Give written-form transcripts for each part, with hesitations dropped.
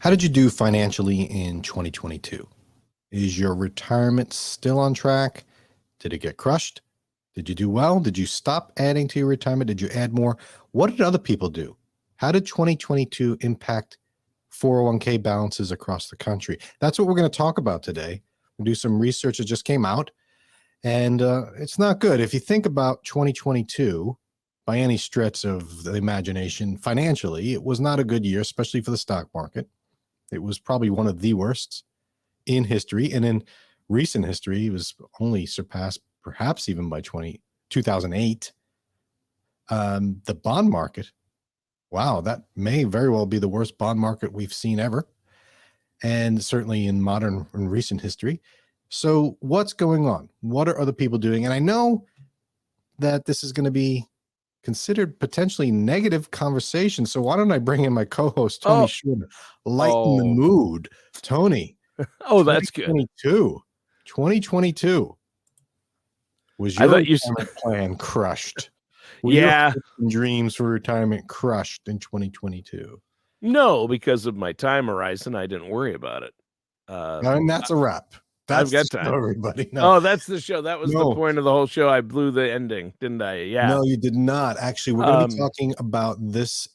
How did you do financially in 2022? Is your retirement still on track? Did it get crushed? Did you do well? Did you stop adding to your retirement? Did you add more? What did other people do? How did 2022 impact 401k balances across the country? That's what we're going to talk about today. We'll do some research that just came out, and it's not good. If you think about 2022, by any stretch of the imagination, financially, it was not a good year, especially for the stock market. It was probably one of the worst in history. And in recent history, it was only surpassed perhaps even by 2008. The bond market, wow, that may very well be the worst bond market we've seen ever. And certainly in modern and recent history. So what's going on? What are other people doing? And I know that this is going to be considered potentially negative conversation. So why don't I bring in my co-host, Tony Schroeder, lighten the mood. Tony. That's good. 2022. Was your retirement plan crushed? Were your dreams for retirement crushed in 2022? No, because of my time horizon, I didn't worry about it. And that's a wrap. I've got time. Everybody. No. Oh, that's the show. That was the point of the whole show. I blew the ending, didn't I? Yeah. No, you did not. Actually, we're going to be talking about this,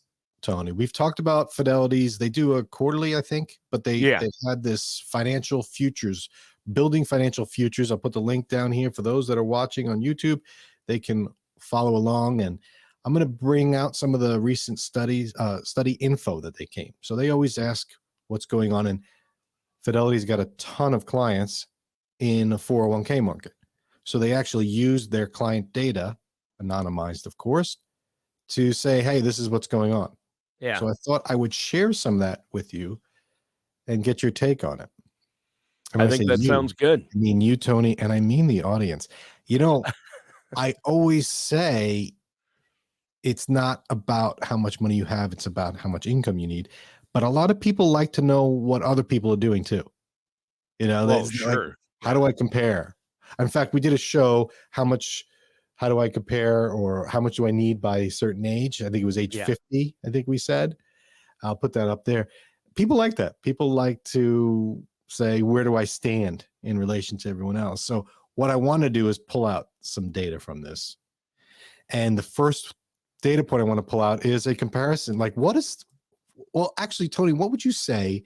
Tony. We've talked about Fidelity's. They do a quarterly, I think, but they've had this financial futures, building financial futures. I'll put the link down here for those that are watching on YouTube. They can follow along, and I'm going to bring out some of the recent study info that they came. So they always ask what's going on, and Fidelity's got a ton of clients in the 401k market. So they actually use their client data, anonymized, of course, to say, hey, this is what's going on. Yeah. So I thought I would share some of that with you and get your take on it. I think that sounds good. I mean you, Tony, and I mean the audience. You know, I always say it's not about how much money you have, it's about how much income you need. But a lot of people like to know what other people are doing too. You know, sure. Like, how do I compare? In fact, we did a show, how do I compare, or how much do I need by a certain age? I think it was age 50, I think we said. I'll put that up there. People like that. People like to say, where do I stand in relation to everyone else? So what I want to do is pull out some data from this. And the first data point I want to pull out is a comparison. Like actually, Tony, what would you say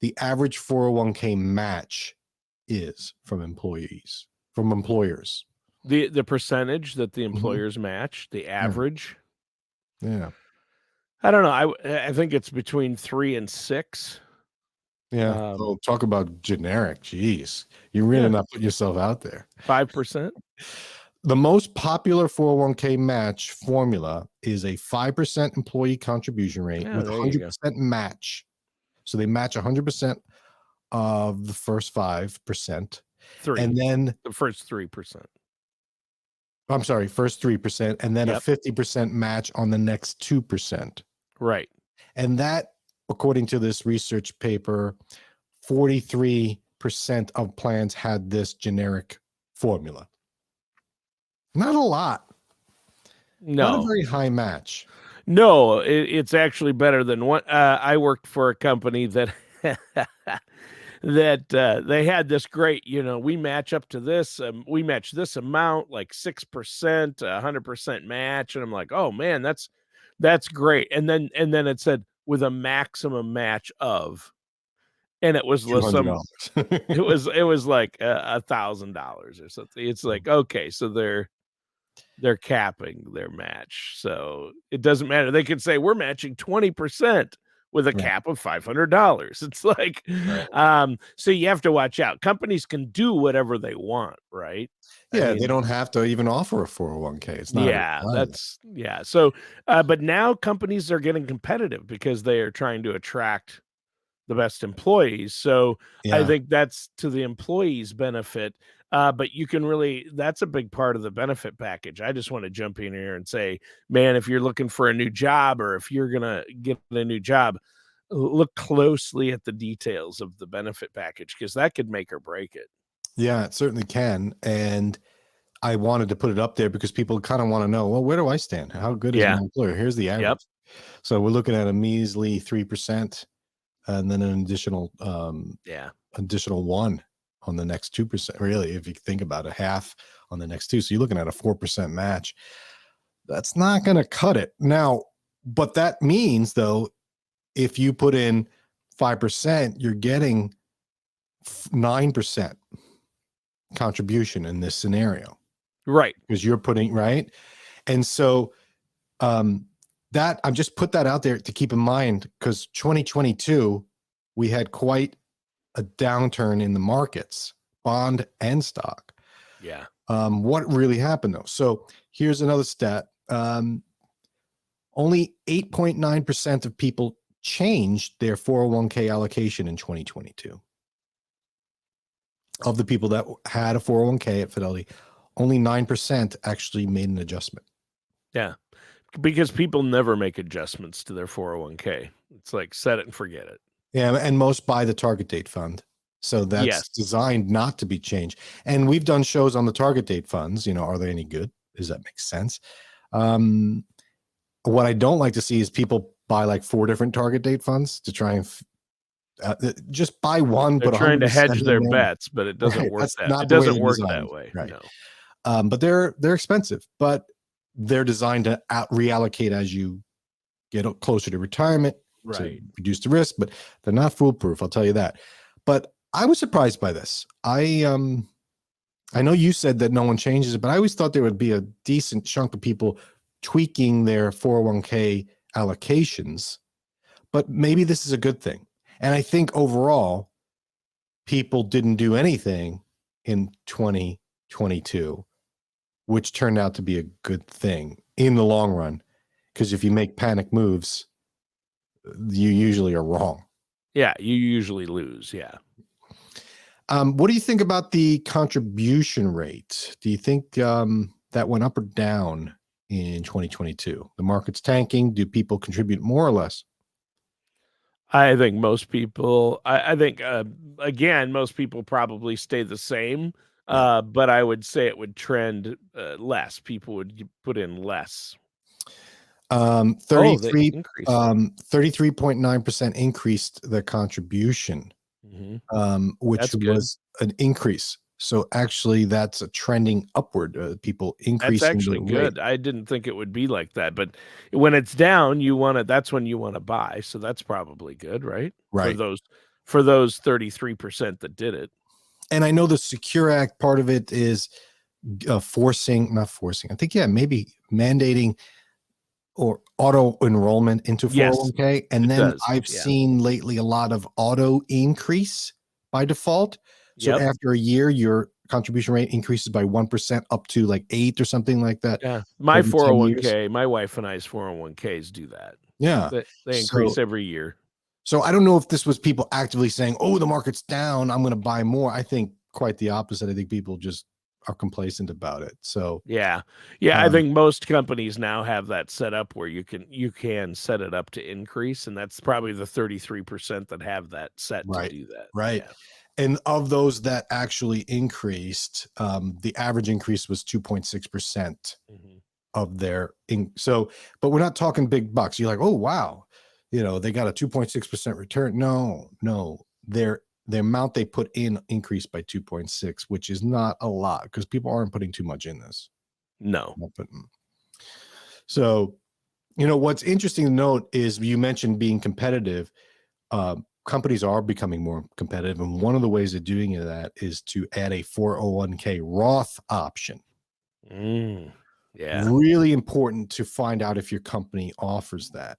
the average 401k match is from employers? The percentage that the employers match, the average. Yeah. I don't know. I think it's between 3 and 6. Yeah. So talk about generic. Jeez, you're really not putting yourself out there. 5%. The most popular 401k match formula is a 5% employee contribution rate with 100% match. So they match 100% of the first 5%. And then the first 3%. I'm sorry, first 3%, and then a 50% match on the next 2%. Right. And that, according to this research paper, 43% of plans had this generic formula. Not a lot. No. Not a very high match. No, it's actually better than one. I worked for a company that they had this great, we match up to this, we match this amount, like 6%, 100% match. And I'm like, oh man, that's great. And then it said with a maximum match of, and it was $200. it was like $1,000 or something. It's like, okay, so they're capping their match. So it doesn't matter. They could say we're matching 20% with a cap of $500. It's like, so you have to watch out. Companies can do whatever they want, right? Yeah, they don't have to even offer a 401k. It's not. So, but now companies are getting competitive because they are trying to attract the best employees. So I think that's to the employees' benefit. But you can that's a big part of the benefit package. I just want to jump in here and say, man, if you're looking for a new job or if you're going to get a new job, look closely at the details of the benefit package because that could make or break it. Yeah, it certainly can. And I wanted to put it up there because people kind of want to know, well, where do I stand? How good is my employer? Here's the average. So we're looking at a measly 3%. and then an additional Yeah. additional 1 on the next 2%. Really, if you think about it, half on the next 2. So you're looking at a 4% match. That's not going to cut it. Now, but that means though, if you put in 5%, you're getting 9% contribution in this scenario. Right. Because you're putting, right? And so that I'm just put that out there to keep in mind, because 2022, we had quite a downturn in the markets, bond and stock. Yeah. What really happened though? So here's another stat. Only 8.9% of people changed their 401k allocation in 2022. Of the people that had a 401k at Fidelity, only 9% actually made an adjustment. Yeah. Because people never make adjustments to their 401k. It's like set it and forget it. Yeah, and most buy the target date fund. So that's designed not to be changed. And we've done shows on the target date funds. Are they any good? Does that make sense? What I don't like to see is people buy like 4 different target date funds to try and just buy one. They're but trying to hedge their bets, but it doesn't work that. It doesn't work that way. Right. No. But they're expensive, but they're designed to reallocate as you get closer to retirement, right, to reduce the risk, but they're not foolproof. I'll tell you that. But I was surprised by this. I know you said that no one changes it, but I always thought there would be a decent chunk of people tweaking their 401k allocations. But maybe this is a good thing. And I think overall, people didn't do anything in 2022, which turned out to be a good thing in the long run. Because if you make panic moves, you usually are wrong. Yeah, you usually lose. Yeah. What do you think about the contribution rate? Do you think that went up or down in 2022? The market's tanking. Do people contribute more or less? I think most people, I think, again, most people probably stay the same, but I would say it would trend less. People would put in less. 33.9% increased the contribution, which was an increase. So actually, that's a trending upward. People increasing. That's actually good. I didn't think it would be like that, but when it's down, that's when you want to buy. So that's probably good, right? Right. For those 33% that did it. And I know the Secure Act part of it is not forcing. I think maybe mandating or auto enrollment into 401k. And then I've seen lately a lot of auto increase by default. So after a year, your contribution rate increases by 1% up to like 8 or something like that. Yeah. My 401k, my wife and I's 401ks do that. Yeah. They increase every year. So I don't know if this was people actively saying, oh, the market's down, I'm going to buy more. I think quite the opposite. I think people just are complacent about it. So yeah, I think most companies now have that set up where you can set it up to increase, and that's probably the 33% that have that set to do that. Right. Yeah. And of those that actually increased, the average increase was 2.6% of their but we're not talking big bucks. You're like, oh wow, they got a 2.6% return. No, the amount they put in increased by 2.6, which is not a lot because people aren't putting too much in this. No. So, what's interesting to note is you mentioned being competitive. Companies are becoming more competitive. And one of the ways of doing that is to add a 401k Roth option. Yeah. Really important to find out if your company offers that.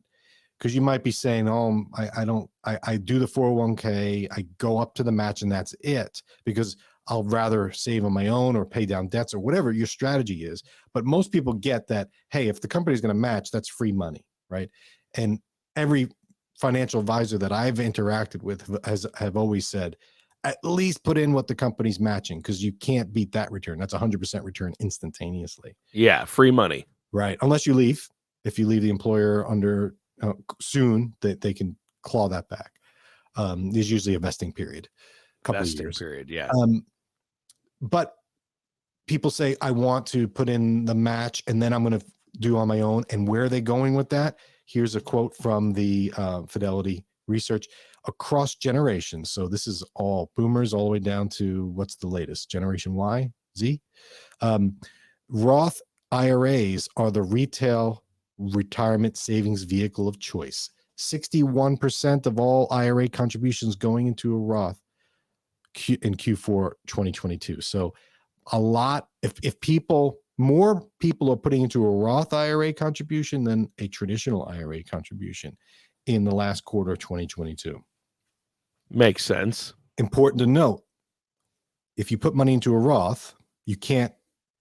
Because you might be saying, oh, I do the 401k, I go up to the match and that's it, because I'll rather save on my own or pay down debts or whatever your strategy is. But most people get that, hey, if the company's going to match, that's free money, right? And every financial advisor that I've interacted with have always said, at least put in what the company's matching, because you can't beat that return. That's 100% return instantaneously. Yeah, free money. Right. Unless you leave. If you leave the employer under soon, that they can claw that back. There's usually a vesting period, couple of years. Yeah. But people say, I want to put in the match and then I'm going to do on my own. And where are they going with that? Here's a quote from the Fidelity research across generations. So this is all boomers all the way down to what's the latest, Generation Y, Z. Roth IRAs are the retail retirement savings vehicle of choice. 61% of all IRA contributions going into a Roth in Q4 2022. So a lot, if more people are putting into a Roth IRA contribution than a traditional IRA contribution in the last quarter of 2022. Makes sense. Important to note, if you put money into a Roth, you can't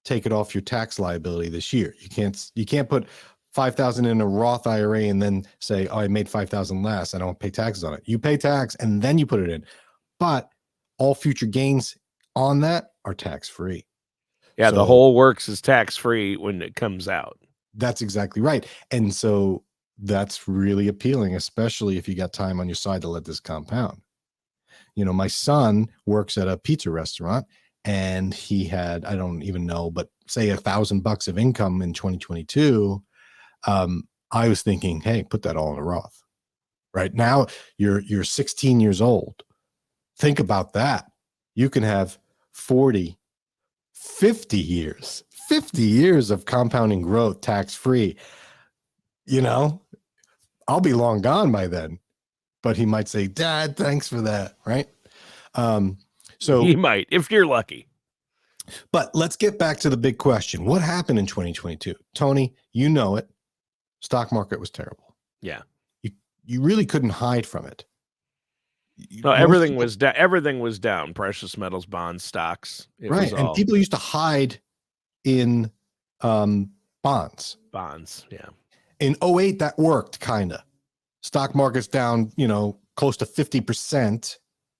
take it off your tax liability this year. You can't put $5,000 in a Roth IRA and then say, oh, I made $5,000 less, I don't pay taxes on it. You pay tax and then you put it in. But all future gains on that are tax-free. Yeah, so, the whole works is tax-free when it comes out. That's exactly right. And so that's really appealing, especially if you got time on your side to let this compound. You know, my son works at a pizza restaurant and he had, I don't even know, but say $1,000 of income in 2022. I was thinking, hey, put that all in a Roth. Right now, you're 16 years old. Think about that. You can have 40, 50 years of compounding growth tax-free. You know, I'll be long gone by then, but he might say, Dad, thanks for that. Right. So he might, if you're lucky. But let's get back to the big question. What happened in 2022? Tony, you know it. Stock market was terrible. Yeah. You really couldn't hide from it. No, everything was down. Everything was down. Precious metals, bonds, stocks. Right. And people used to hide in bonds. Bonds, yeah. In 2008, that worked, kind of. Stock market's down, close to 50%,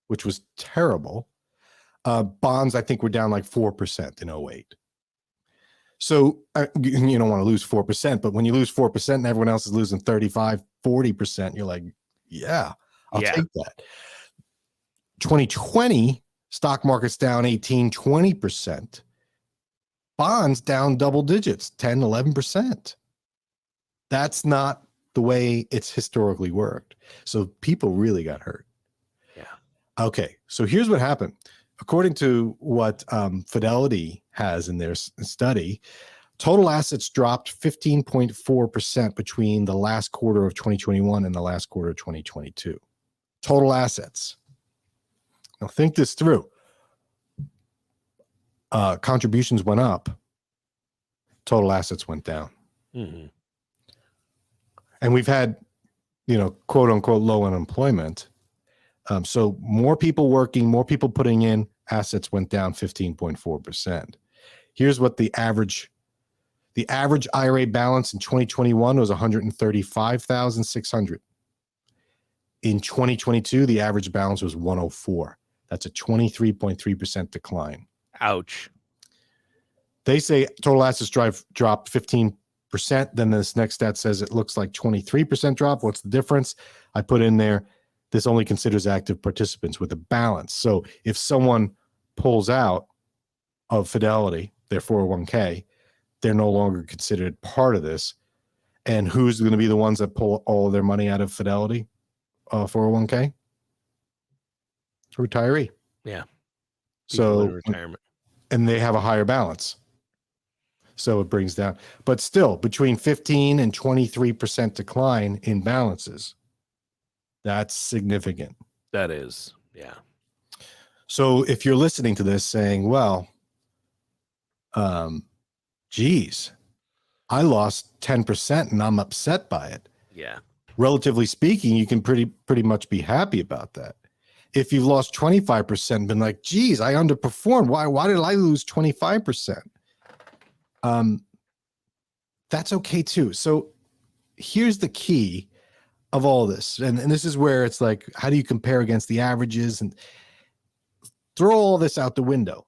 which was terrible. Bonds, I think, were down like 4% in 2008. So you don't want to lose 4%, but when you lose 4% and everyone else is losing 35, 40%, you're like, yeah, I'll take that. 2020, stock market's down 18, 20%. Bonds down double digits, 10, 11%. That's not the way it's historically worked. So people really got hurt. Yeah. Okay, so here's what happened. According to what Fidelity has in their study, total assets dropped 15.4% between the last quarter of 2021 and the last quarter of 2022. Total assets. Now think this through. Contributions went up. Total assets went down. Mm-hmm. And we've had, quote unquote, low unemployment. So more people working, more people putting in, assets went down 15.4%. Here's what the average IRA balance in 2021 was $135,600. In 2022, the average balance was 104. That's a 23.3% decline. Ouch. They say total assets dropped 15%. Then this next stat says it looks like 23% drop. What's the difference? I put in there, this only considers active participants with a balance. So if someone pulls out of Fidelity, their 401k, they're no longer considered part of this. And who's going to be the ones that pull all of their money out of Fidelity 401k? Retiree. Yeah. So retirement. And they have a higher balance. So it brings down, but still between 15 and 23% decline in balances. That's significant. That is, yeah. So if you're listening to this saying, well, geez, I lost 10% and I'm upset by it. Yeah. Relatively speaking, you can pretty much be happy about that. If you've lost 25% and been like, geez, I underperformed. Why did I lose 25%? That's okay too. So here's the key of all this. And this is where it's like, how do you compare against the averages and throw all this out the window?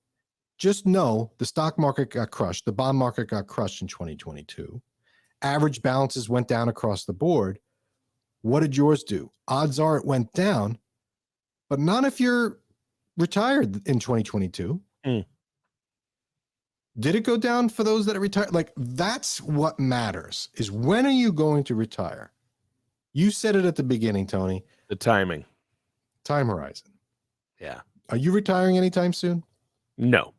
Just know the stock market got crushed. The bond market got crushed in 2022. Average balances went down across the board. What did yours do? Odds are it went down, but not if you're retired in 2022. Did it go down for those that are retired? Like, that's what matters, is when are you going to retire? You said it at the beginning, Tony. The timing. Time horizon. Yeah. Are you retiring anytime soon? No.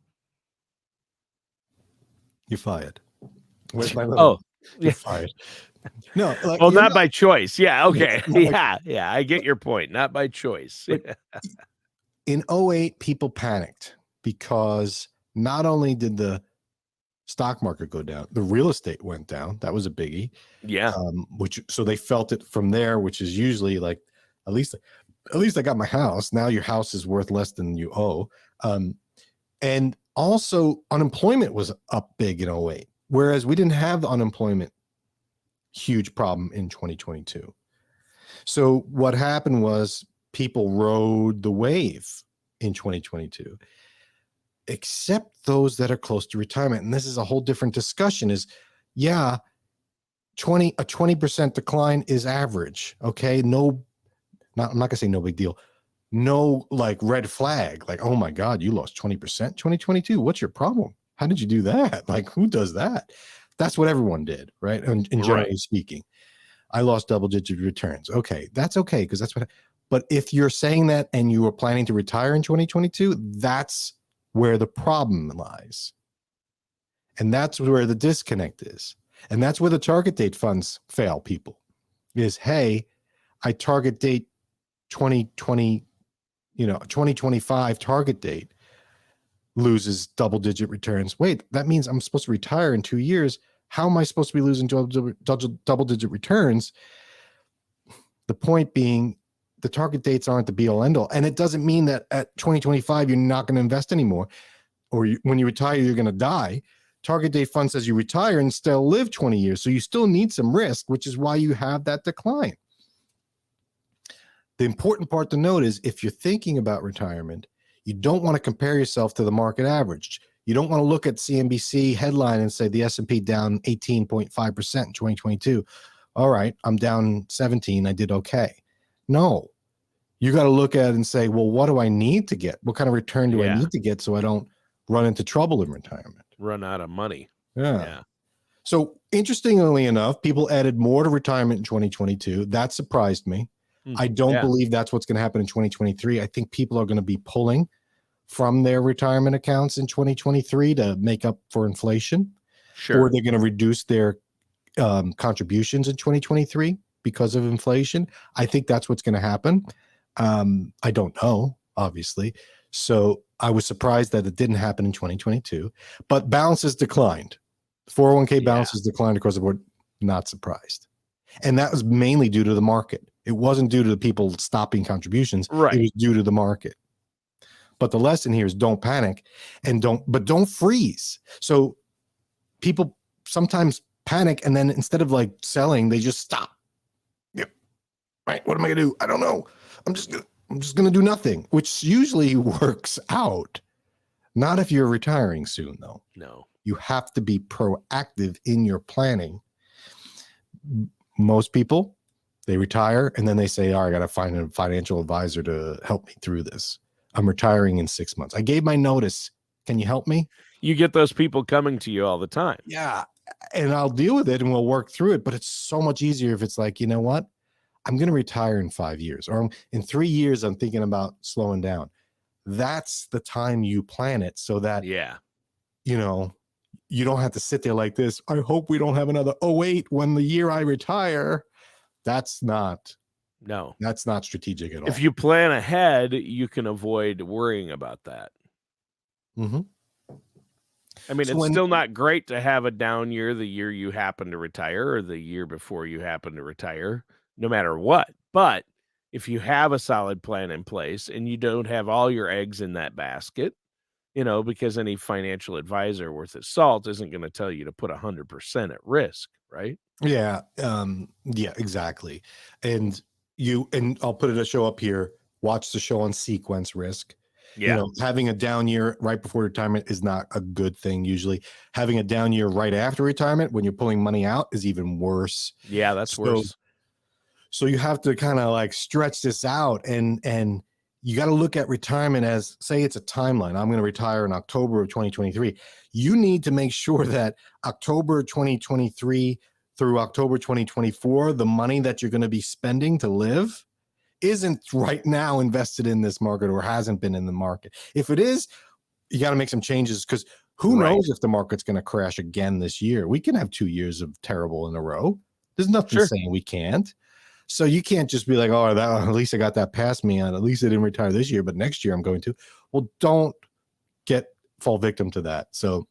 You're fired. Where's my little? You're fired. No. Like, well, not by choice. Yeah. Okay. Yeah. Yeah. I get your point. Not by choice. In 2008, people panicked because not only did the stock market go down, the real estate went down. That was a biggie. Yeah. So they felt it from there, which is usually like, at least I got my house. Now your house is worth less than you owe. And also unemployment was up big in 2008, whereas we didn't have the unemployment huge problem in 2022. So what happened was people rode the wave in 2022, except those that are close to retirement. And this is a whole different discussion is, yeah, a 20% decline is average. Okay. I'm not going to say no big deal. No, like red flag, like, oh my God, you lost 20% 2022. What's your problem? How did you do that? Like, who does that? That's what everyone did, right? And generally speaking, I lost double-digit returns. Okay, that's okay, because that's what. But if you're saying that and you were planning to retire in 2022, that's where the problem lies. And that's where the disconnect is. And that's where the target date funds fail people. Is, hey, I target date 2020, 2025 target date loses double-digit returns. Wait, that means I'm supposed to retire in 2 years. How am I supposed to be losing double-digit returns? The point being, the target dates aren't the be-all, end-all. And it doesn't mean that at 2025, you're not going to invest anymore. Or when you retire, you're going to die. Target date fund says you retire and still live 20 years. So you still need some risk, which is why you have that decline. The important part to note is if you're thinking about retirement, you don't want to compare yourself to the market average. You don't want to look at CNBC headline and say the S&P down 18.5% in 2022. All right, I'm down 17. I did okay. No, you got to look at it and say, well, what do I need to get? What kind of return do I need to get so I don't run into trouble in retirement? Run out of money. Yeah. So interestingly enough, people added more to retirement in 2022. That surprised me. I don't believe that's what's going to happen in 2023. I think people are going to be pulling from their retirement accounts in 2023 to make up for inflation. Sure. Or they're going to reduce their contributions in 2023 because of inflation. I think that's what's going to happen. I don't know, obviously. So I was surprised that it didn't happen in 2022, but balances declined. 401k balances declined across the board. Not surprised. And that was mainly due to the market. It wasn't due to the people stopping contributions. Right. It was due to the market. But the lesson here is don't panic and don't freeze. So people sometimes panic and then instead of like selling, they just stop. Yep. Right. What am I gonna do? I don't know. I'm just gonna do nothing, which usually works out. Not if you're retiring soon, though. No. You have to be proactive in your planning. Most people, they retire and then they say, all right, I got to find a financial advisor to help me through this. I'm retiring in 6 months. I gave my notice. Can you help me? You get those people coming to you all the time. Yeah. And I'll deal with it and we'll work through it. But it's so much easier if it's like, you know what? I'm going to retire in 5 years or in 3 years. I'm thinking about slowing down. That's the time you plan it so that, you don't have to sit there like this. I hope we don't have another 2008 when the year I retire. That's not strategic at all. If you plan ahead, you can avoid worrying about that. Mm-hmm. I mean, it's still not great to have a down year the year you happen to retire or the year before you happen to retire, no matter what. But if you have a solid plan in place and you don't have all your eggs in that basket, because any financial advisor worth his salt isn't going to tell you to put 100% at risk, right? Yeah. Yeah, exactly. And I'll put a show up here. Watch the show on sequence risk. Yeah. Having a down year right before retirement is not a good thing. Usually having a down year right after retirement, when you're pulling money out, is even worse. Yeah, that's worse. So you have to kind of like stretch this out and you got to look at retirement as, say it's a timeline. I'm going to retire in October of 2023. You need to make sure that October 2023 through October 2024, the money that you're going to be spending to live isn't right now invested in this market or hasn't been in the market. If it is, you got to make some changes, because who knows if the market's going to crash again this year. We can have 2 years of terrible in a row. There's nothing saying we can't. So you can't just be like, oh, at least I got that past me on. At least I didn't retire this year, but next year I'm going to. Well, don't fall victim to that. So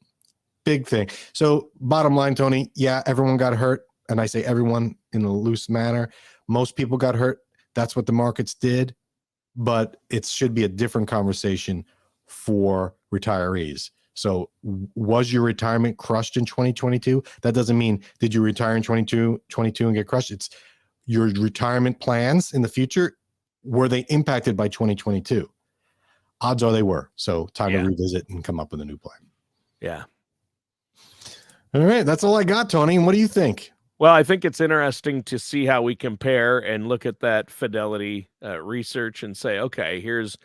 big thing. So bottom line, Tony, yeah, everyone got hurt. And I say everyone in a loose manner. Most people got hurt. That's what the markets did. But it should be a different conversation for retirees. So was your retirement crushed in 2022? That doesn't mean did you retire in 2022 and get crushed? It's your retirement plans in the future. Were they impacted by 2022? Odds are they were. So time to revisit and come up with a new plan. Yeah. All right. That's all I got, Tony. And what do you think? Well, I think it's interesting to see how we compare and look at that Fidelity research and say, okay, here's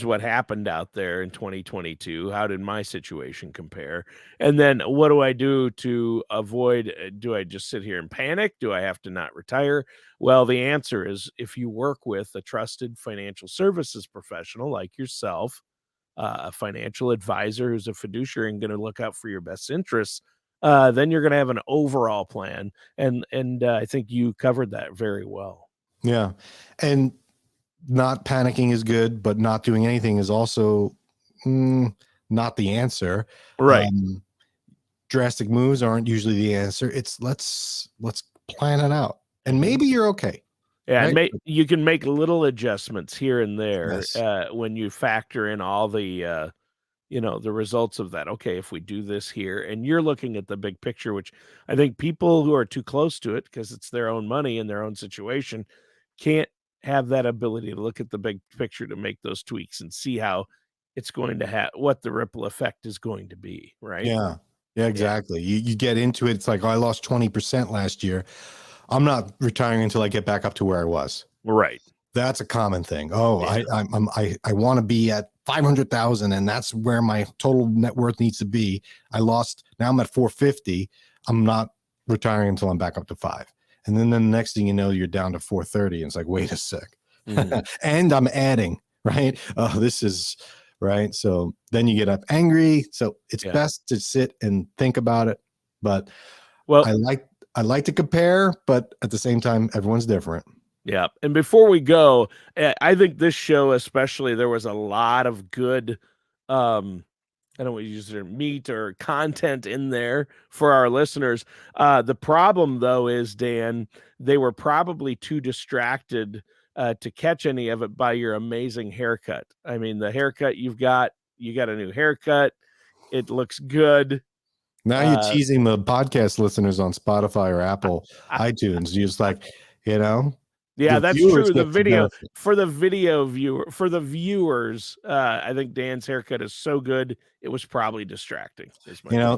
what happened out there in 2022. How did my situation compare? And then what do I do to avoid? Do I just sit here and panic? Do I have to not retire? Well, the answer is if you work with a trusted financial services professional like yourself, a financial advisor who's a fiduciary and going to look out for your best interests, then you're going to have an overall plan. And I think you covered that very well. Yeah. And not panicking is good, but not doing anything is also not the answer. Right. Drastic moves aren't usually the answer. It's let's plan it out, and maybe you're okay. Yeah, right? You can make little adjustments here and there when you factor in all the the results of that. Okay, if we do this here, and you're looking at the big picture, which I think people who are too close to it because it's their own money and their own situation can't have that ability to look at the big picture to make those tweaks and see how it's going to have what the ripple effect is going to be. Right. Yeah, exactly. You get into it. It's like, oh, I lost 20% last year. I'm not retiring until I get back up to where I was. Right. That's a common thing. Oh, yeah. I want to be at 500,000 and that's where my total net worth needs to be. Now I'm at 450. I'm not retiring until I'm back up to 5. And then the next thing you know, you're down to 430. And it's like, wait a sec. Mm-hmm. And I'm adding, right? Oh, this is right. So then you get up angry. So it's best to sit and think about it. But I like to compare, but at the same time, everyone's different. Yeah. And before we go, I think this show, especially, there was a lot of good, I don't want to use their meat or content in there for our listeners. The problem, though, is, Dan, they were probably too distracted to catch any of it by your amazing haircut. I mean, the haircut you got a new haircut. It looks good. Now you're teasing the podcast listeners on Spotify or Apple iTunes. You're just like, Yeah, that's true. The video for the viewers, I think Dan's haircut is so good. It was probably distracting.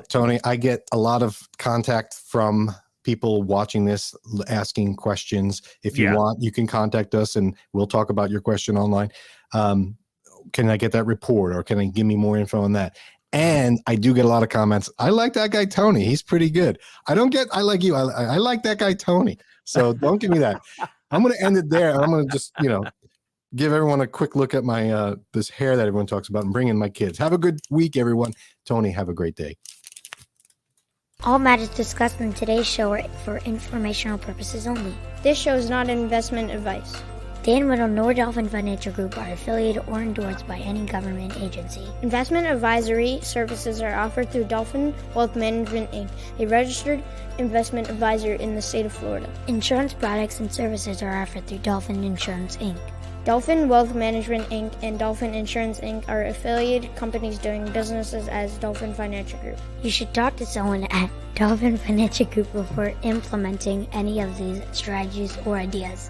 Tony, I get a lot of contact from people watching this, asking questions. If you want, you can contact us and we'll talk about your question online. Can I get that report, or can I give me more info on that? And I do get a lot of comments. I like that guy, Tony. He's pretty good. I like you. I like that guy, Tony. So don't give me that. I'm going to end it there. And I'm going to just, give everyone a quick look at my this hair that everyone talks about and bring in my kids. Have a good week, everyone. Tony, have a great day. All matters discussed in today's show are for informational purposes only. This show is not investment advice. Dan Whittle nor Dolphin Financial Group are affiliated or endorsed by any government agency. Investment advisory services are offered through Dolphin Wealth Management, Inc., a registered investment advisor in the state of Florida. Insurance products and services are offered through Dolphin Insurance, Inc. Dolphin Wealth Management, Inc. and Dolphin Insurance, Inc. are affiliated companies doing businesses as Dolphin Financial Group. You should talk to someone at Dolphin Financial Group before implementing any of these strategies or ideas.